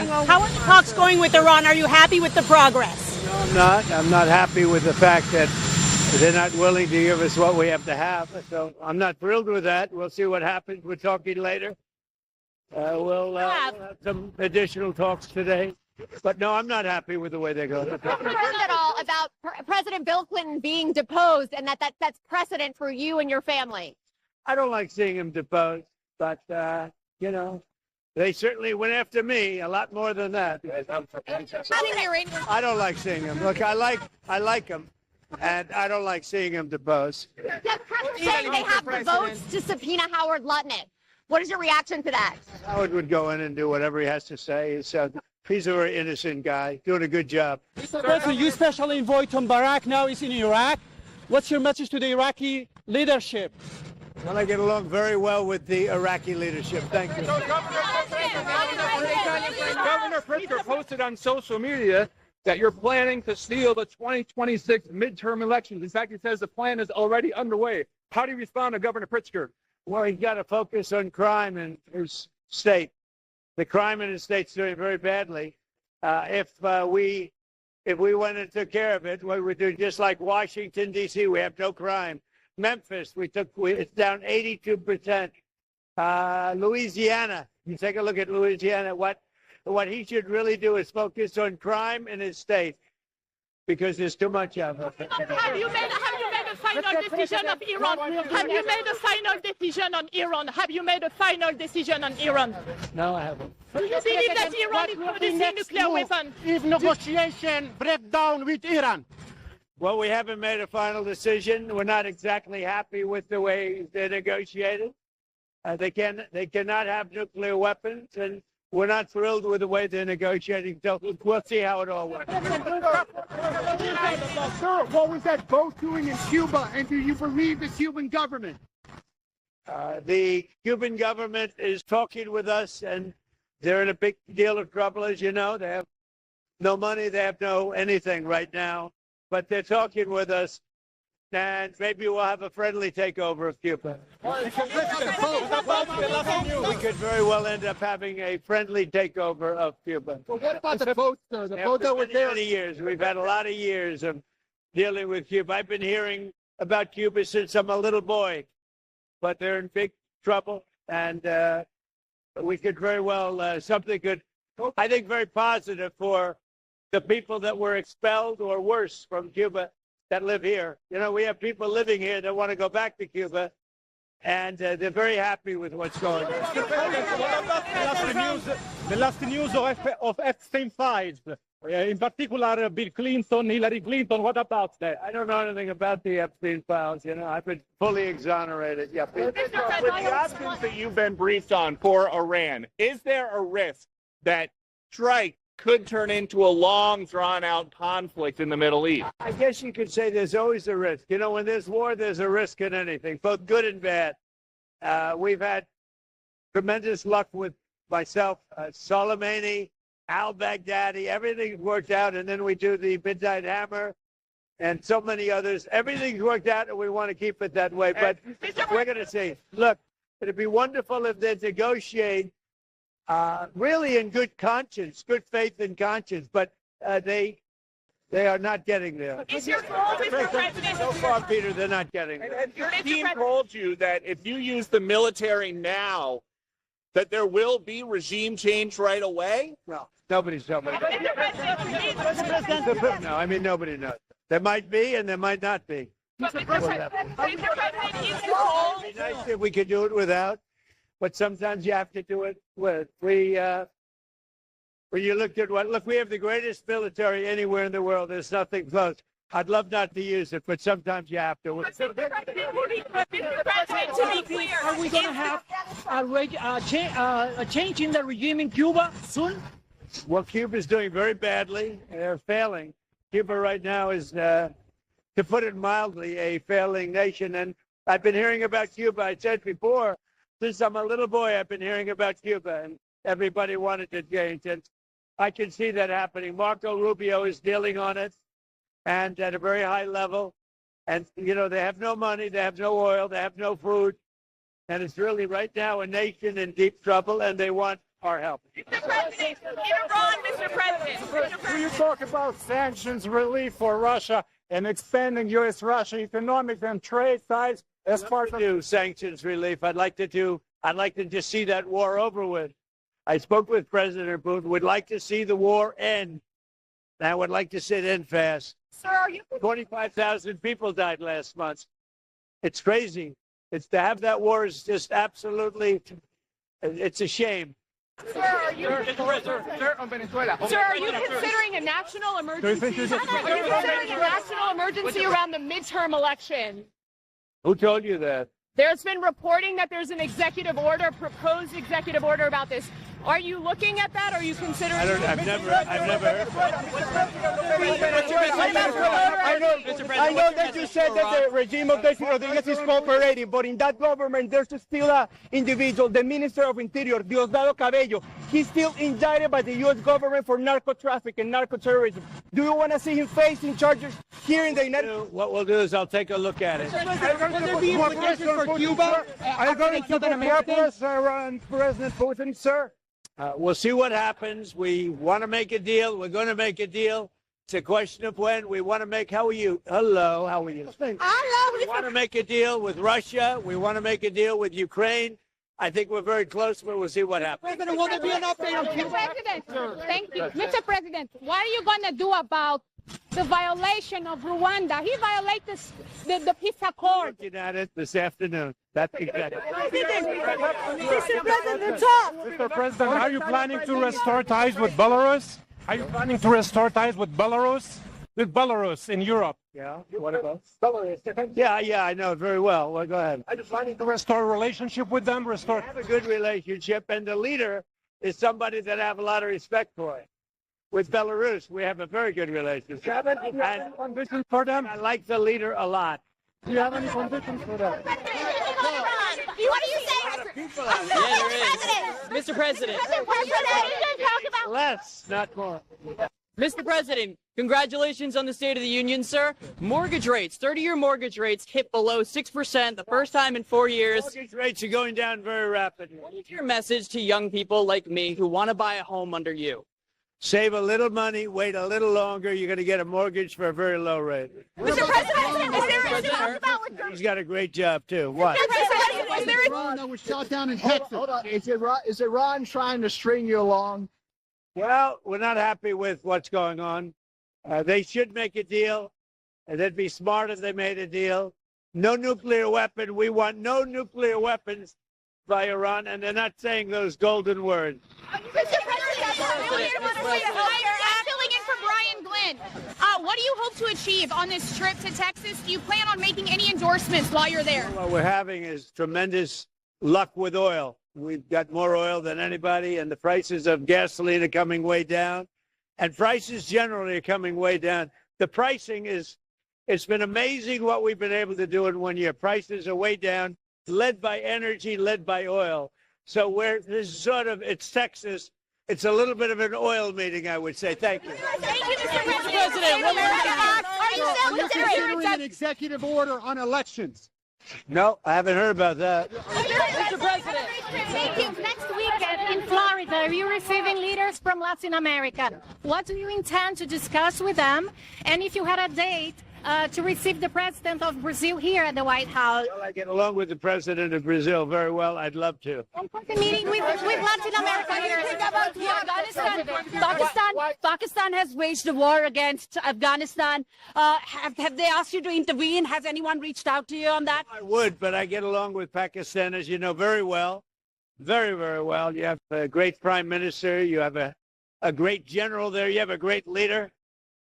Iran. How are the talks going with Iran? Are you happy with the progress? No, I'm not. I'm not happy with the fact that they're not willing to give us what we have to have. So I'm not thrilled with that. We'll see what happens. We're talking later. We'll have some additional talks today. But no, I'm not happy with the way they're going. Have you heard at all about President Bill Clinton being deposed and that sets precedent for you and your family? I don't like seeing him deposed, but, you know, they certainly went after me a lot more than that. I don't like seeing him. Look, I like him, and I don't like seeing him deposed. Saying they have the votes to subpoena Howard Lutnick. What is your reaction to that? Howard would go in and do whatever he has to say. He's a very innocent guy, doing a good job. Mr. President, you special envoy to Barack now is in Iraq. What's your message to the Iraqi leadership? Well, I get along very well with the Iraqi leadership. Thank you. Governor Pritzker posted on social media that you're planning to steal the 2026 midterm elections. In fact, he says the plan is already underway. How do you respond to Governor Pritzker? Well, he's got to focus on crime in his state. The crime in his state's doing very badly. If we went and took care of it, we would do just like Washington, D.C. We have no crime. Memphis, it's down 82%. Louisiana, you take a look at Louisiana. What he should really do is focus on crime in his state because there's too much of it. Have you made a final decision of Iran? Have you made a final decision on Iran? Have you made a final decision on Iran? No, I haven't. Do you believe that Iran is producing nuclear weapons? If negotiation break down with Iran. Well, we haven't made a final decision. We're not exactly happy with the way they negotiated. They cannot have nuclear weapons, and we're not thrilled with the way they're negotiating. So we'll see how it all works. Sir, what was that vote doing in Cuba, and do you believe the Cuban government? The Cuban government is talking with us, and they're in a big deal of trouble, as you know. They have no money. They have no anything right now. But they're talking with us, and maybe we'll have a friendly takeover of Cuba. We could very well end up having a friendly takeover of Cuba. Well, what about the vote, sir? The vote that was there. Many years. We've had a lot of years of dealing with Cuba. I've been hearing about Cuba since I'm a little boy, but they're in big trouble, and we could very well, something could, I think, very positive for the people that were expelled or worse from Cuba that live here. You know, we have people living here that want to go back to Cuba, and they're very happy with what's going on. What about the last news of Epstein files? In particular, Bill Clinton, Hillary Clinton. What about that? I don't know anything about the Epstein files. You know, I've been fully exonerated. Yeah. With the options that you've been briefed on for Iran, is there a risk that strike could turn into a long, drawn-out conflict in the Middle East? I guess you could say there's always a risk. You know, when there's war, there's a risk in anything, both good and bad. We've had tremendous luck with myself, Soleimani, al-Baghdadi. Everything's worked out, and then we do the Midnight Hammer and so many others. Everything's worked out, and we want to keep it that way. But we're going to see. Look, it'd be wonderful if they negotiate really in good conscience, good faith and conscience, but they are not getting there. Is your goal, Mr. President? So far, Peter, they're not getting there. Has your team told you that if you use the military now, that there will be regime change right away? No, nobody's told me. No, I mean, nobody knows. There might be and there might not be. Mr. President, is your goal? It'd be nice if we could do it without. But sometimes you have to do it with. When you look at we have the greatest military anywhere in the world. There's nothing close. I'd love not to use it, but sometimes you have to. Mr. President, to be clear, Are we going to have a change in the regime in Cuba soon? Well, Cuba's doing very badly. They're failing. Cuba right now is, to put it mildly, a failing nation. And I've been hearing about Cuba. I said before, since I'm a little boy, I've been hearing about Cuba, and everybody wanted to change. And I can see that happening. Marco Rubio is dealing on it, and at a very high level. And, you know, they have no money, they have no oil, they have no food. And it's really right now a nation in deep trouble, and they want our help. Mr. President, in Iran, talk about sanctions relief for Russia and expanding U.S.-Russia economic and trade ties as part of sanctions relief. I'd like to just see that war over with. I spoke with President Putin. Would like to see the war end. And I would like to see it end fast. Sir, are you 25,000 people died last month. It's crazy. It's to have that war is just absolutely, it's a shame. Sir, are you considering a national emergency? Are you considering a national emergency around the midterm election? Who told you that? There's been reporting that there's an executive order, proposed executive order about this. Are you looking at that? Are you considering? I've never heard. I know that you said that the regime of Delcy Rodriguez is cooperating, but in that government there's still an individual, the Minister of Interior, Diosdado Cabello. He's still indicted by the U.S. government for narco traffic and narco terrorism. Do you want to see him facing charges here in the United States? What we'll do is I'll take a look at it. Will there be implications for Cuba? Are you going to kill President Putin, sir? We'll see what happens. We want to make a deal. We're going to make a deal. It's a question of when. We want to make. How are you? Hello. How are you? We want to make a deal with Russia. We want to make a deal with Ukraine. I think we're very close, but we'll see what happens. President, will there be an update on Cuba? President, thank you. Mr. President, what are you going to do about the violation of Rwanda? He violated the peace accord. Looking at it this afternoon. That's exactly. Mr. President, talk. Mr. President, are you planning to restore ties with Belarus? Are you planning to restore ties with Belarus? With Belarus in Europe? Yeah. What about Belarus? Yeah, I know it very well. Well, go ahead. Are you planning to restore a relationship with them? We have a good relationship, and the leader is somebody that I have a lot of respect for. With Belarus, we have a very good relationship. Do you have any conditions for them? I like the leader a lot. Do you have any conditions for them? What do you say? Mr. President. Less, not more. Mr. President, congratulations on the State of the Union, sir. Mortgage rates, 30-year mortgage rates hit below 6%, the first time in 4 years. Mortgage rates are going down very rapidly. What is your message to young people like me who want to buy a home under you? Save a little money, wait a little longer. You're going to get a mortgage for a very low rate. Mr. President, is there about He's got a great job, too. What? is there Iran that was shot down in Texas. Hold on. Is Iran trying to string you along? Well, we're not happy with what's going on. They should make a deal, and they'd be smart if they made a deal. No nuclear weapon. We want no nuclear weapons by Iran, and they're not saying those golden words. Mr. President, I'm filling in for Brian Glenn. What do you hope to achieve on this trip to Texas? Do you plan on making any endorsements while you're there? What we're having is tremendous luck with oil. We've got more oil than anybody, and the prices of gasoline are coming way down, and prices generally are coming way down. The pricing it's been amazing what we've been able to do in 1 year. Prices are way down, led by energy, led by oil. So it's Texas. It's a little bit of an oil meeting, I would say. Thank you. Thank you, Mr. President. Are you still considering an executive order on elections? No, I haven't heard about that. Mr. President. Thank you. Next weekend in Florida, are you receiving leaders from Latin America? What do you intend to discuss with them? And if you had a date to receive the president of Brazil here at the White House? Well, I get along with the president of Brazil very well. I'd love to. Meeting with Latin America leaders. Pakistan has waged a war against Afghanistan. Have they asked you to intervene? Has anyone reached out to you on that? I would, but I get along with Pakistan, as you know, very well. Very, very well. You have a great prime minister. You have a great general there. You have a great leader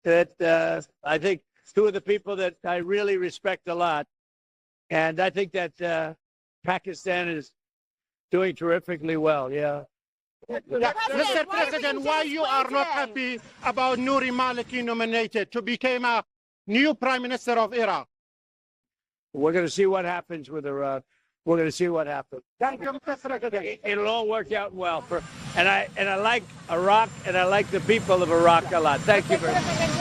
that I think two of the people that I really respect a lot. And I think that Pakistan is doing terrifically well, yeah. Mr. President, why you are not happy about Nouri Maliki nominated to become a new prime minister of Iraq? We're going to see what happens with Iraq. We're going to see what happens. It'll all work out well. And I like Iraq, and I like the people of Iraq a lot. Thank you very much.